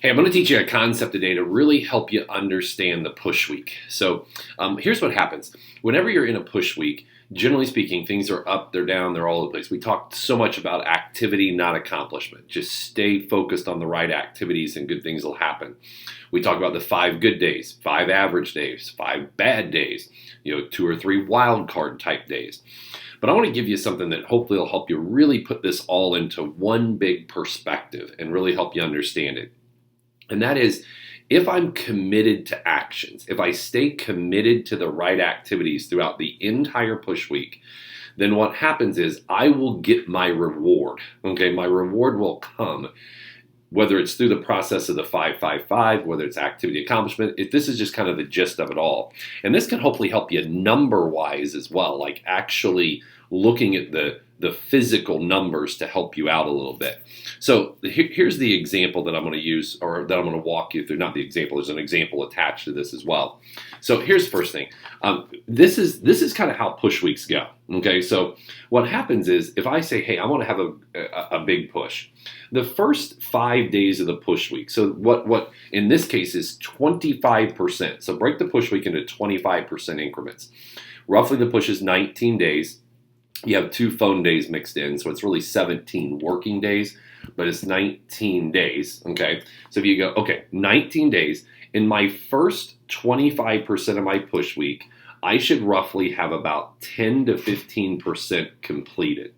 Hey, I'm going to teach you a concept today to really help you understand the push week. So here's what happens. Whenever you're in a push week, generally speaking, things are up, they're down, they're all over the place. We talked so much about activity, not accomplishment. Just stay focused on the right activities and good things will happen. We talk about the 5 good days, 5 average days, 5 bad days, 2 or 3 wild card type days. But I want to give you something that hopefully will help you really put this all into one big perspective and really help you understand it. And that is, if I'm committed to actions, if I stay committed to the right activities throughout the entire push week, then what happens is I will get my reward. Okay, my reward will come, whether it's through the process of the 5-5-5, whether it's activity accomplishment. This is just kind of the gist of it all. And this can hopefully help you number-wise as well, like actually looking at the physical numbers to help you out a little bit. So here's the example that I'm going to use, or that I'm going to walk you through. Not the example, there's an example attached to this as well. So here's the first thing. This is kind of how push weeks go. Okay, so what happens is if I say, hey, I want to have a big push, the first 5 days of the push week, so what in this case is 25%. So break the push week into 25% increments. Roughly the push is 19 days. You have 2 phone days mixed in, so it's really 17 working days, but it's 19 days, okay? So if you go, okay, 19 days, in my first 25% of my push week, I should roughly have about 10 to 15% completed.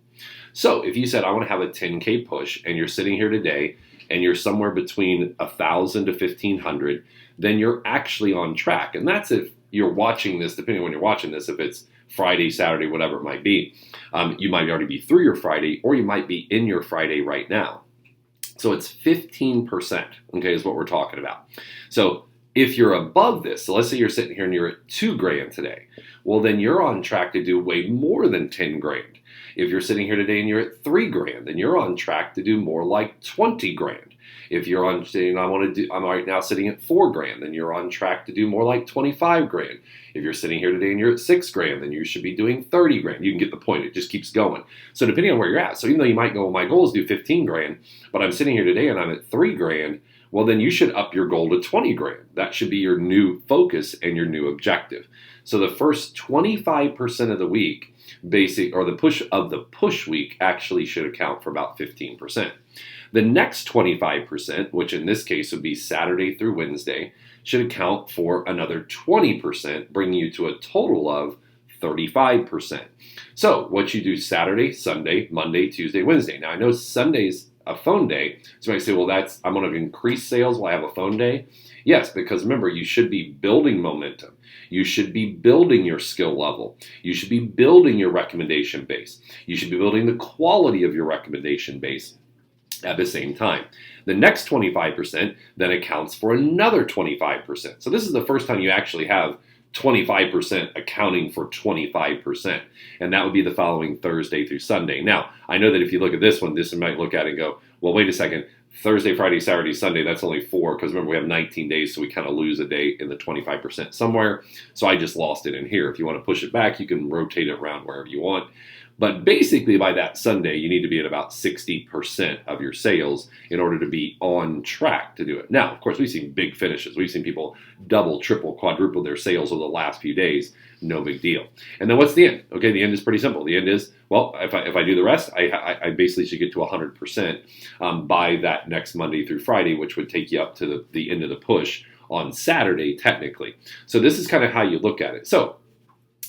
So if you said, I want to have a 10K push, and you're sitting here today, and you're somewhere between 1,000 to 1,500, then you're actually on track. And that's if you're watching this, depending on when you're watching this, if it's Friday, Saturday, whatever it might be. You might already be through your Friday, or you might be in your Friday right now. So it's 15%, okay, is what we're talking about. So if you're above this, so let's say you're sitting here and you're at $2,000 today, well, then you're on track to do way more than 10 grand. If you're sitting here today and you're at $3,000, then you're on track to do more like 20 grand. If you're on saying I'm right now sitting at $4,000, then you're on track to do more like 25 grand. If you're sitting here today and you're at $6,000, then you should be doing 30 grand. You can get the point. It just keeps going. So depending on where you're at, so even though you might go, well, my goal is to do 15 grand, but I'm sitting here today and I'm at $3,000, well, then you should up your goal to 20 grand. That should be your new focus and your new objective. So the first 25% of the week, the push week actually should account for about 15%. The next 25%, which in this case would be Saturday through Wednesday, should account for another 20%, bringing you to a total of 35%. So what you do Saturday, Sunday, Monday, Tuesday, Wednesday. Now I know Sunday's a phone day, so I say, well, I'm going to increase sales while I have a phone day. Yes, because remember, you should be building momentum. You should be building your skill level. You should be building your recommendation base. You should be building the quality of your recommendation base at the same time. The next 25% then accounts for another 25%. So this is the first time you actually have 25% accounting for 25. And that would be the following Thursday through Sunday. Now, I know that if you look at this one might look at it and go, well, wait a second, Thursday, Friday, Saturday, Sunday, that's only 4, because remember we have 19 days, so we kind of lose a day in the 25% somewhere. So I just lost it in here. If you want to push it back, you can rotate it around wherever you want. But basically by that Sunday, you need to be at about 60% of your sales in order to be on track to do it. Now, of course, we've seen big finishes. We've seen people double, triple, quadruple their sales over the last few days. No big deal. And then what's the end? Okay, the end is pretty simple. The end is, well, if I do the rest, I basically should get to 100% by that next Monday through Friday, which would take you up to the end of the push on Saturday, technically. So this is kind of how you look at it. So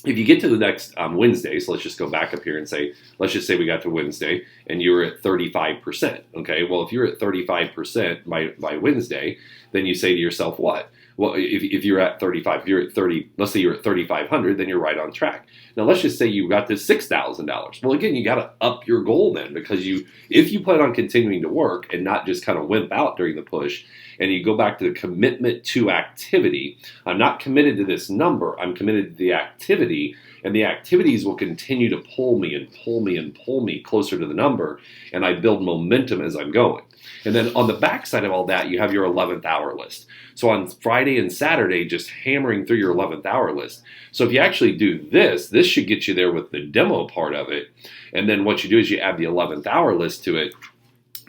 if you get to the next Wednesday, so let's just go back up here and say, let's just say we got to Wednesday and you were at 35%. Okay, well, if you're at 35% by Wednesday, then you say to yourself, what? Well, if you're at 35, if you're at 30, let's say you're at 3,500, then you're right on track. Now, let's just say you got to $6,000. Well, again, you got to up your goal then, because if you plan on continuing to work and not just kind of wimp out during the push, and you go back to the commitment to activity, I'm not committed to this number, I'm committed to the activity, and the activities will continue to pull me and pull me and pull me closer to the number, and I build momentum as I'm going. And then on the backside of all that, you have your 11th hour list. So on Friday and Saturday, just hammering through your 11th hour list. So if you actually do this should get you there with the demo part of it. And then what you do is you add the 11th hour list to it.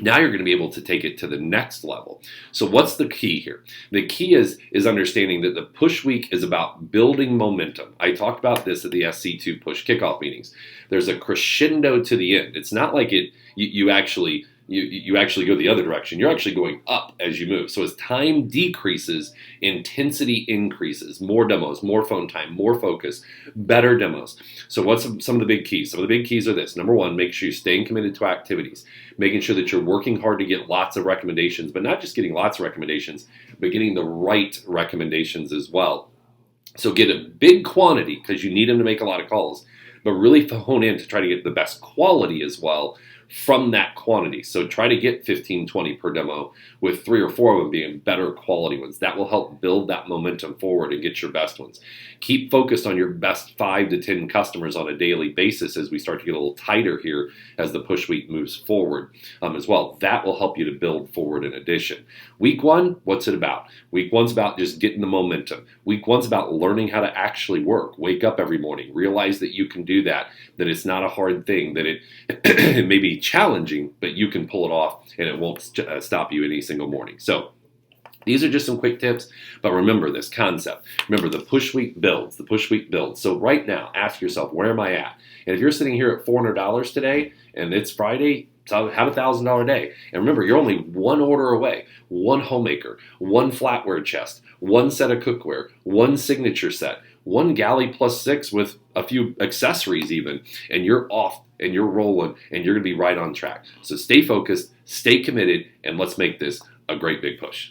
Now you're going to be able to take it to the next level. So what's the key here? The key is understanding that the push week is about building momentum. I talked about this at the SC2 push kickoff meetings. There's a crescendo to the end. It's not like you actually go the other direction. You're actually going up as you move. So as time decreases, intensity increases. More demos, more phone time, more focus, better demos. So what's some of the big keys? Some of the big keys are this. Number one, make sure you're staying committed to activities, making sure that you're working hard to get lots of recommendations, but not just getting lots of recommendations, but getting the right recommendations as well. So get a big quantity because you need them to make a lot of calls, but really hone in to try to get the best quality as well from that quantity. So try to get 15, 20 per demo, with 3 or 4 of them being better quality ones. That will help build that momentum forward and get your best ones. Keep focused on your best 5 to 10 customers on a daily basis as we start to get a little tighter here as the push week moves forward as well. That will help you to build forward in addition. Week 1, what's it about? Week 1's about just getting the momentum. Week 1's about learning how to actually work. Wake up every morning. Realize that you can do that it's not a hard thing, that it may be challenging, but you can pull it off and it won't stop you any single morning. So these are just some quick tips, but remember this concept. Remember, the push week builds. The push week builds. So right now, ask yourself, where am I at? And if you're sitting here at $400 today and it's Friday, so have a $1,000 day. And remember, you're only one order away, one homemaker, one flatware chest, one set of cookware, one signature set, one galley plus 6 with a few accessories even, and you're off and you're rolling and you're going to be right on track. So stay focused, stay committed, and let's make this a great big push.